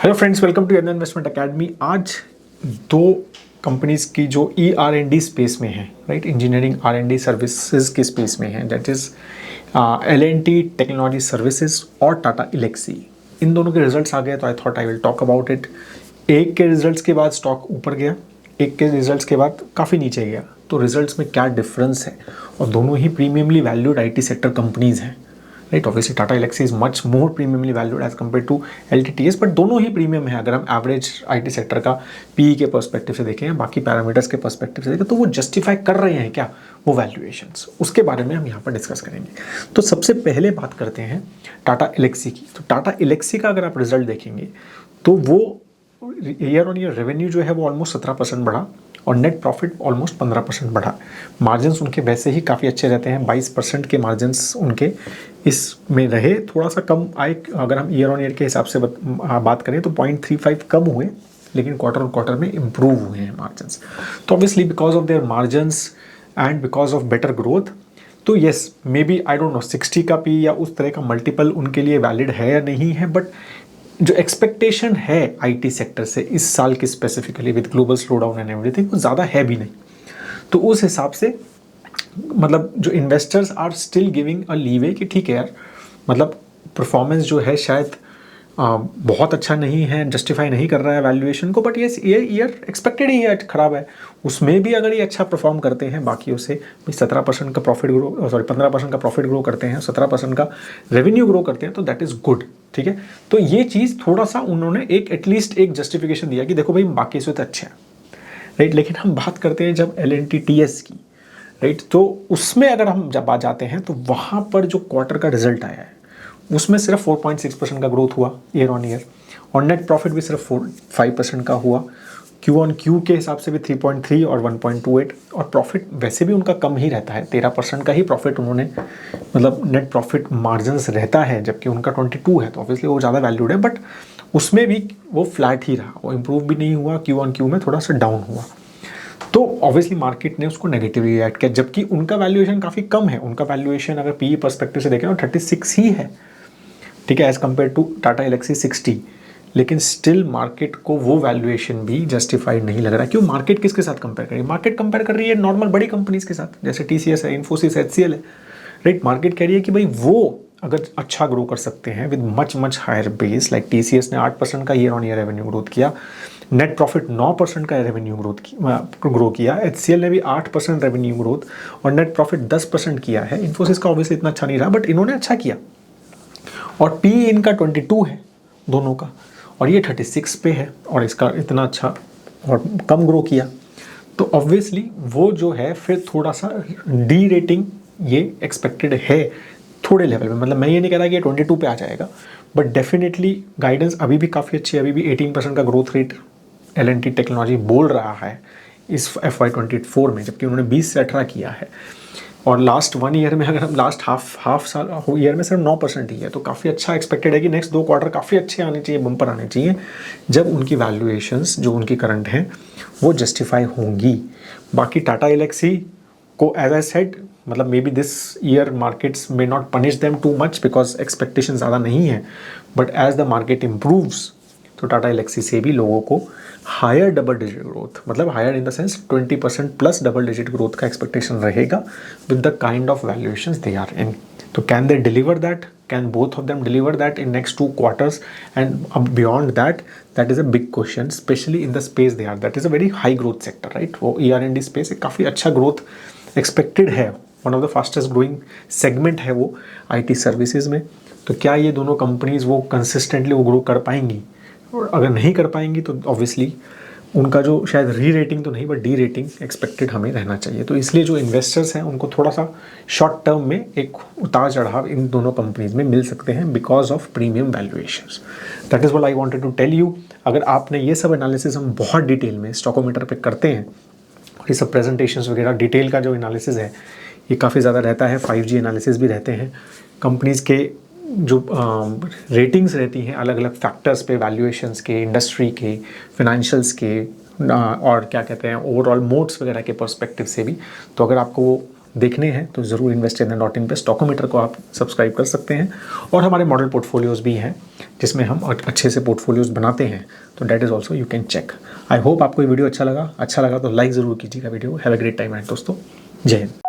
Hello friends, welcome to यंदा investment academy. आज दो कंपनीज की जो ER&D स्पेस में है, राइट, इंजीनियरिंग R&D सर्विसेज के स्पेस में है, that is L&T technology services और टाटा एलेक्सी। इन दोनों के रिजल्ट्स आ गए तो I thought I will talk about it. एक के रिजल्ट्स के बाद स्टॉक ऊपर गया, एक के रिजल्ट्स के बाद काफ़ी नीचे गया। तो रिजल्ट्स में क्या डिफरेंस है, और दोनों ही premiumly valued IT sector companies हैं, right. Obviously Tata Elxsi is much more premiumly valued as compare to LTTS, but दोनों ही प्रीमियम है। अगर हम एवरेज IT सेक्टर का PE के पर्सपेक्टिव से देखें या बाकी पैरामीटर्स के पर्सपेक्टिव से देखें तो वो जस्टिफाई कर रहे हैं क्या वो वैल्यूएशंस, उसके बारे में हम यहाँ पर डिस्कस करेंगे। तो सबसे पहले बात करते हैं टाटा एलेक्सी की। तो टाटा एलेक्सी का अगर आप रिजल्ट देखेंगे तो वो ईयर ऑन ईयर रेवेन्यू जो है वो ऑलमोस्ट 17% बढ़ा और नेट प्रॉफिट ऑलमोस्ट 15% बढ़ा। मार्जिन्स उनके वैसे ही काफ़ी अच्छे रहते हैं, 22% के मार्जिन्स उनके इसमें रहे। थोड़ा सा कम आए अगर हम ईयर ऑन ईयर के हिसाब से बात करें तो 0.35 कम हुए, लेकिन क्वार्टर ऑन क्वार्टर में इम्प्रूव हुए हैं मार्जिन्स। तो obviously because of their margins and because of better growth, तो yes may be I don't know 60 का पी या उस तरह का मल्टीपल उनके लिए वैलिड है या नहीं है, बट जो एक्सपेक्टेशन है IT सेक्टर से इस साल की specifically with global slow down and everything, वो ज़्यादा है भी नहीं। तो उस हिसाब से मतलब जो investors are still giving a leeway कि ठीक है यार, मतलब परफॉर्मेंस जो है शायद बहुत अच्छा नहीं है, जस्टिफाई नहीं कर रहा है वैल्यूएशन को, बट ये ईयर एक्सपेक्टेड ही है खराब है। उसमें भी अगर ये अच्छा परफॉर्म करते हैं बाकियों से, 17% का प्रॉफिट ग्रो, सॉरी 15% का प्रॉफिट ग्रो करते हैं, 17% का रेवेन्यू ग्रो करते हैं, तो दैट इज़ गुड, ठीक है। तो ये चीज़ थोड़ा सा उन्होंने एक एटलीस्ट एक जस्टिफिकेशन दिया कि देखो भाई बाकी से तो अच्छे हैं, राइट। लेकिन हम बात करते हैं जब L&T-TS की, राइट, तो उसमें अगर हम जब आ जाते हैं तो वहाँ पर जो क्वार्टर का रिजल्ट आया है उसमें सिर्फ 4.6% का ग्रोथ हुआ ईयर ऑन ईयर, और नेट प्रॉफिट भी सिर्फ 5% का हुआ। Q-on-Q के हिसाब से भी 3.3 और 1.28, और प्रॉफिट वैसे भी उनका कम ही रहता है, 13% का ही प्रॉफिट उन्होंने, मतलब नेट प्रॉफिट मार्जिन्स रहता है, जबकि उनका 22 है, तो ऑब्वियसली वो ज़्यादा वैल्यूड है, बट उसमें भी वो फ्लैट ही रहा, वो इम्प्रूव भी नहीं हुआ, Q-on-Q में थोड़ा सा डाउन हुआ। तो ऑब्वियसली मार्केट ने उसको नेगेटिवली रिएक्ट किया, जबकि उनका वैल्यूएशन काफ़ी कम है। उनका वैल्यूएशन अगर PE पर्सपेक्टिव से देखें तो 36 ही है, ठीक है, as compare to Tata Elxsi 60। लेकिन स्टिल मार्केट को वो वैल्यूएशन भी जस्टिफाइड नहीं लग रहा। क्यों? मार्केट किसके साथ कंपेयर कर रही है? मार्केट कंपेयर कर रही है नॉर्मल बड़ी कंपनीज के साथ, जैसे TCS है, इन्फोसिस, HCL है, राइट। मार्केट कह रही है कि भाई वो अगर अच्छा ग्रो कर सकते हैं with much much higher base, like TCS ने 8% का year on year revenue growth किया, नेट प्रॉफिट 9% का रेवेन्यू ग्रो किया, HCL ने भी 8% रेवेन्यू ग्रोथ और नेट प्रॉफिट 10% किया है। इन्फोसिस का ऑब्वियसली इतना अच्छा नहीं रहा, बट इन्होंने अच्छा किया, और PE इनका 22 है दोनों का, और ये 36 पे है, और इसका इतना अच्छा और कम ग्रो किया। तो ऑब्वियसली वो जो है फिर थोड़ा सा डी रेटिंग ये एक्सपेक्टेड है थोड़े लेवल में। मतलब मैं ये नहीं कह रहा कि ये 22 पे आ जाएगा, बट डेफिनेटली गाइडेंस अभी भी काफ़ी अच्छी है। अभी भी 18% का ग्रोथ रेट L&T टेक्नोलॉजी बोल रहा है इस FY24 में, जबकि उन्होंने 20 से 18 किया है। और लास्ट 1 ईयर में, अगर हम लास्ट हाफ साल ईयर में सिर्फ 9% ही है, तो काफ़ी अच्छा एक्सपेक्टेड है कि नेक्स्ट 2 क्वार्टर काफ़ी अच्छे आने चाहिए, बम्पर आने चाहिए, जब उनकी वैल्यूएशंस जो उनकी करंट हैं वो जस्टिफाई होंगी। बाकी टाटा एलेक्सी को एज आई सेड, मतलब may be this year markets may not punish them too much because expectation ज़्यादा नहीं है, but as the market improves तो टाटा एलेक्सी से भी लोगों को हायर डबल डिजिट ग्रोथ, मतलब higher in the sense 20% plus double digit growth का एक्सपेक्टेशन रहेगा with the kind of valuations they are in. तो can they deliver that? Can both of them deliver that in next 2 quarters and beyond that? That is a big question, specially in the space they are, that is a very high growth sector, right. वो ER&D space काफ़ी अच्छा growth expected है, one of the fastest growing segment है वो IT services में। तो क्या ये दोनों कंपनीज वो कंसिस्टेंटली वो ग्रो कर पाएंगी? और अगर नहीं कर पाएंगी तो ऑब्वियसली उनका जो शायद री रेटिंग तो नहीं बट डी रेटिंग एक्सपेक्टेड हमें रहना चाहिए। तो इसलिए जो इन्वेस्टर्स हैं उनको थोड़ा सा शॉर्ट टर्म में एक उतार चढ़ाव इन दोनों कंपनीज में मिल सकते हैं because of premium valuations. That is what I wanted to tell you. अगर आपने ये सब एनालिसिस हम बहुत डिटेल में स्टॉकोमीटर पे करते हैं, और ये सब प्रेजेंटेशंस वगैरह डिटेल का जो एनालिसिस है ये काफ़ी ज़्यादा रहता है, 5G एनालिसिस भी रहते हैं, कंपनीज़ के जो रेटिंग्स रहती हैं अलग अलग फैक्टर्स पे, वैल्यूएशंस के, इंडस्ट्री के, फिनेंशियल्स के, और क्या कहते हैं ओवरऑल मोड्स वगैरह के पर्सपेक्टिव से भी। तो अगर आपको वो देखने हैं तो ज़रूर investindia.in पे स्टॉकोमीटर को आप सब्सक्राइब कर सकते हैं। और हमारे मॉडल पोर्टफोलियोज़ भी हैं जिसमें हम अच्छे से पोर्टफोलियोज़ बनाते हैं, तो that is also you can check. I hope आपको ये वीडियो अच्छा लगा तो लाइक ज़रूर कीजिएगा video. Have a great time and दोस्तों, जय हिंद।